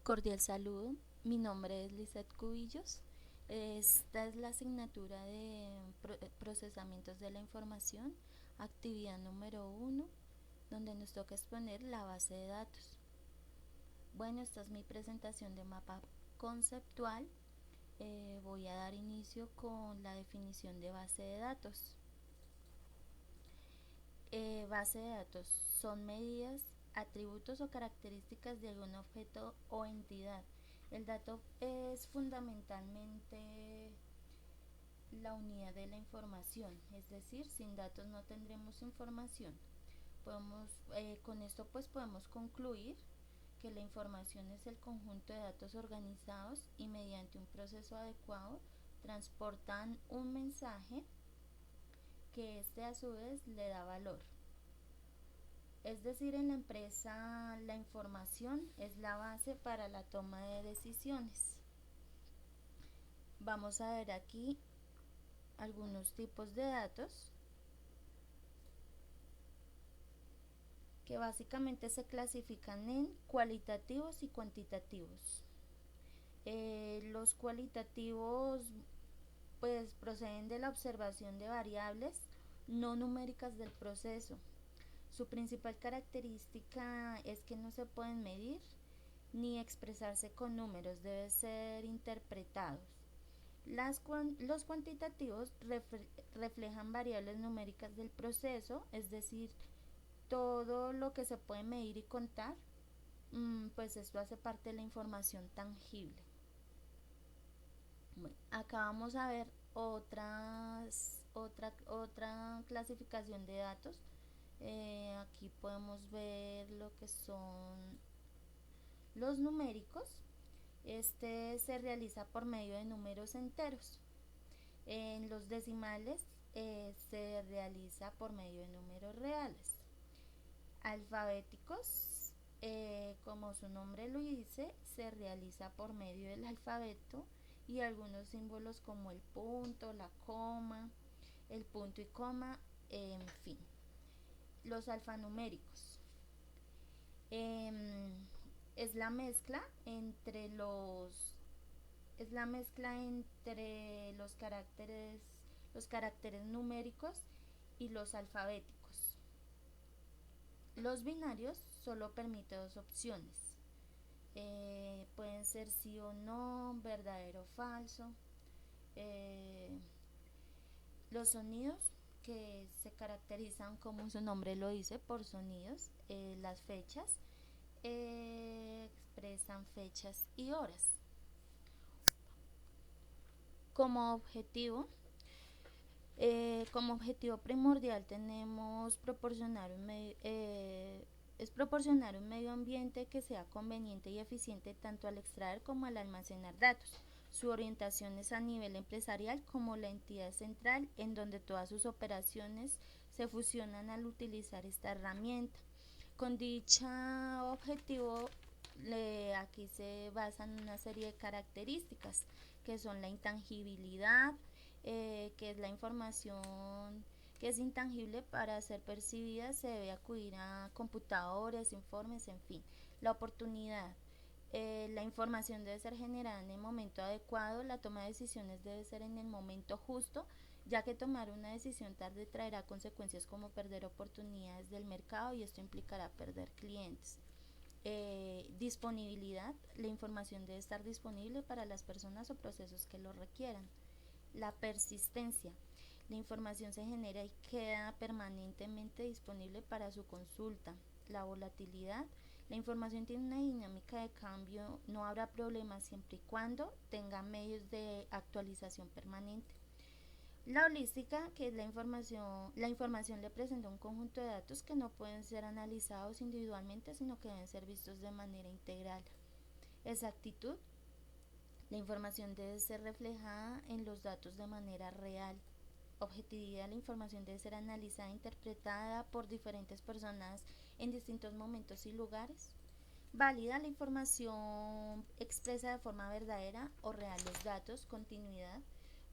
Cordial saludo, mi nombre es Lizeth Cubillos. Esta es la asignatura de procesamientos de la información, actividad número 1, donde nos toca exponer la base de datos. Bueno, esta es mi presentación de mapa conceptual. Voy a dar inicio con la definición de base de datos. Base de datos son medidas, atributos o características de algún objeto o entidad. El dato es fundamentalmente la unidad de la información, es decir, sin datos no tendremos información. Con esto pues podemos concluir que la información es el conjunto de datos organizados y mediante un proceso adecuado transportan un mensaje que este a su vez le da valor. Es decir, en la empresa la información es la base para la toma de decisiones. Vamos a ver aquí algunos tipos de datos que básicamente se clasifican en cualitativos y cuantitativos. Los cualitativos pues proceden de la observación de variables no numéricas del proceso. Su principal característica es que no se pueden medir ni expresarse con números, deben ser interpretados. Los cuantitativos reflejan variables numéricas del proceso, es decir, todo lo que se puede medir y contar, pues esto hace parte de la información tangible. Bueno, acá vamos a ver otra clasificación de datos. Aquí podemos ver lo que son los numéricos. Este se realiza por medio de números enteros. En los decimales se realiza por medio de números reales. Alfabéticos, como su nombre lo dice, se realiza por medio del alfabeto y algunos símbolos como el punto, la coma, el punto y coma, en fin. Los alfanuméricos. Es la mezcla entre los caracteres numéricos y los alfabéticos. Los binarios solo permiten dos opciones. Pueden ser sí o no, verdadero o falso. Los sonidos, que se caracterizan como su nombre lo dice por sonidos. Las fechas expresan fechas y horas. Como objetivo como objetivo primordial tenemos proporcionar un medio ambiente que sea conveniente y eficiente tanto al extraer como al almacenar datos. Su orientación es a nivel empresarial como la entidad central en donde todas sus operaciones se fusionan al utilizar esta herramienta. Con dicho objetivo, aquí se basan una serie de características que son la intangibilidad, que es la información que es intangible. Para ser percibida se debe acudir a computadores, informes, en fin. La oportunidad. La información debe ser generada en el momento adecuado, la toma de decisiones debe ser en el momento justo, ya que tomar una decisión tarde traerá consecuencias como perder oportunidades del mercado y esto implicará perder clientes. Disponibilidad. La información debe estar disponible para las personas o procesos que lo requieran. La persistencia. La información se genera y queda permanentemente disponible para su consulta. La volatilidad. La información tiene una dinámica de cambio, no habrá problemas siempre y cuando tenga medios de actualización permanente. La holística, que es la información le presenta un conjunto de datos que no pueden ser analizados individualmente, sino que deben ser vistos de manera integral. Exactitud. La información debe ser reflejada en los datos de manera real. Objetividad. La información debe ser analizada e interpretada por diferentes personas en distintos momentos y lugares. Válida. La información expresa de forma verdadera o real los datos. Continuidad.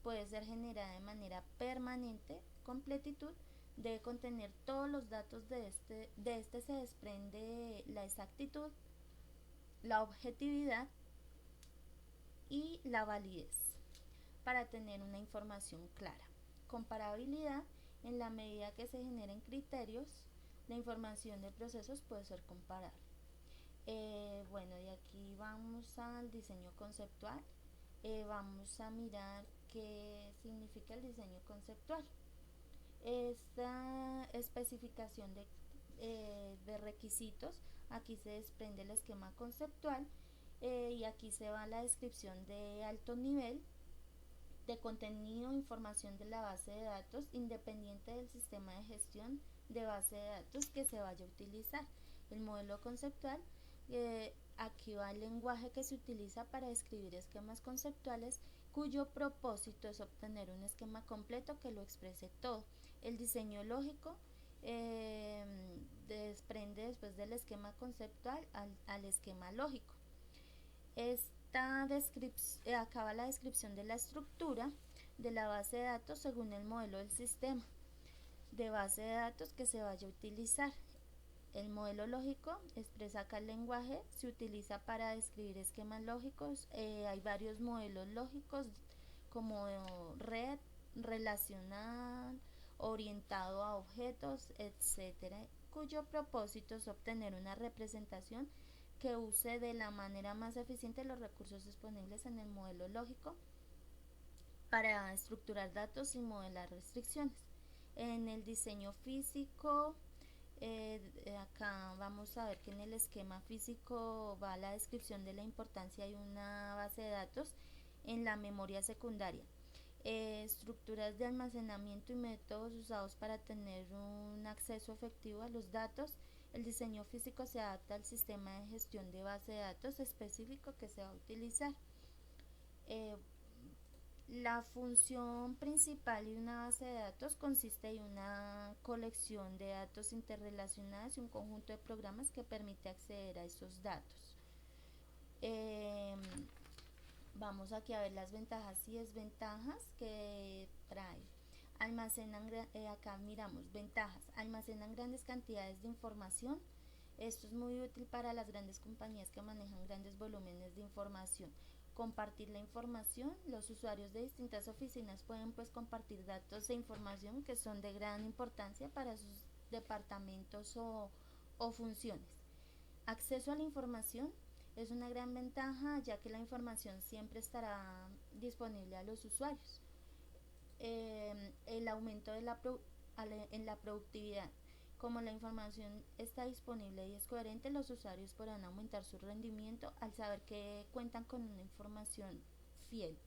Puede ser generada de manera permanente. Completitud. Debe contener todos los datos de este se desprende la exactitud. la objetividad y la validez para tener una información clara. Comparabilidad: en la medida que se generen criterios, la información de procesos puede ser comparable. Bueno, y aquí vamos al diseño conceptual. Vamos a mirar qué significa el diseño conceptual. Esta especificación de requisitos, aquí se desprende el esquema conceptual, y aquí se va la descripción de alto nivel de contenido, información de la base de datos independiente del sistema de gestión de base de datos que se vaya a utilizar. El modelo conceptual, aquí va el lenguaje que se utiliza para escribir esquemas conceptuales, cuyo propósito es obtener un esquema completo que lo exprese todo. El diseño lógico desprende después del esquema conceptual al esquema lógico. Acaba la descripción de la estructura de la base de datos según el modelo del sistema de base de datos que se vaya a utilizar. El modelo lógico expresa acá el lenguaje, se utiliza para describir esquemas lógicos. Hay varios modelos lógicos como red, relacional, orientado a objetos, etcétera, cuyo propósito es obtener una representación que use de la manera más eficiente los recursos disponibles en el modelo lógico para estructurar datos y modelar restricciones. En el diseño físico, acá vamos a ver que en el esquema físico va la descripción de la importancia de una base de datos en la memoria secundaria. Estructuras de almacenamiento y métodos usados para tener un acceso efectivo a los datos. El diseño físico se adapta al sistema de gestión de base de datos específico que se va a utilizar. La función principal de una base de datos consiste en una colección de datos interrelacionados y un conjunto de programas que permite acceder a esos datos. Vamos aquí a ver las ventajas y desventajas que trae. Acá miramos ventajas: almacenan grandes cantidades de información. Esto es muy útil para las grandes compañías que manejan grandes volúmenes de información. Compartir la información: los usuarios de distintas oficinas pueden compartir datos e información que son de gran importancia para sus departamentos o funciones. Acceso a la información: es una gran ventaja ya que la información siempre estará disponible a los usuarios. El aumento en la productividad: como la información está disponible y es coherente, los usuarios podrán aumentar su rendimiento al saber que cuentan con una información fiel.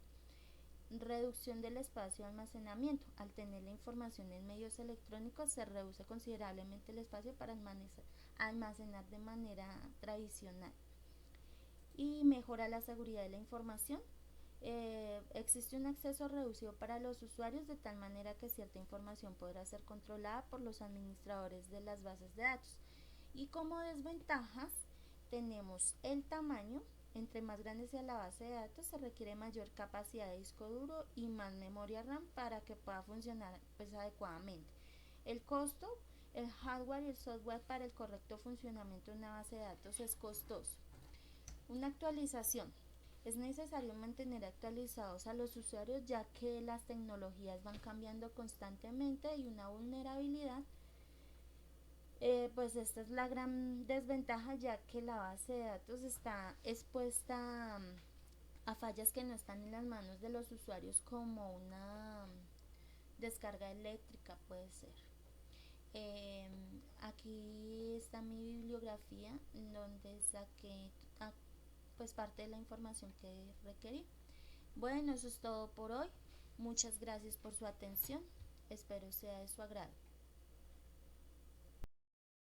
Reducción del espacio de almacenamiento: al tener la información en medios electrónicos se reduce considerablemente el espacio para almacenar de manera tradicional. Y mejora la seguridad de la información. Existe un acceso reducido para los usuarios de tal manera que cierta información podrá ser controlada por los administradores de las bases de datos. Y como desventajas tenemos el tamaño: entre más grande sea la base de datos se requiere mayor capacidad de disco duro y más memoria RAM para que pueda funcionar adecuadamente. El costo: el hardware y el software para el correcto funcionamiento de una base de datos es costoso. Una actualización: es necesario mantener actualizados a los usuarios ya que las tecnologías van cambiando constantemente. Y una vulnerabilidad, pues esta es la gran desventaja ya que la base de datos está expuesta a fallas que no están en las manos de los usuarios, como una descarga eléctrica puede ser. Aquí está mi bibliografía donde saqué parte de la información que requerí. Bueno, eso es todo por hoy. Muchas gracias por su atención. Espero sea de su agrado.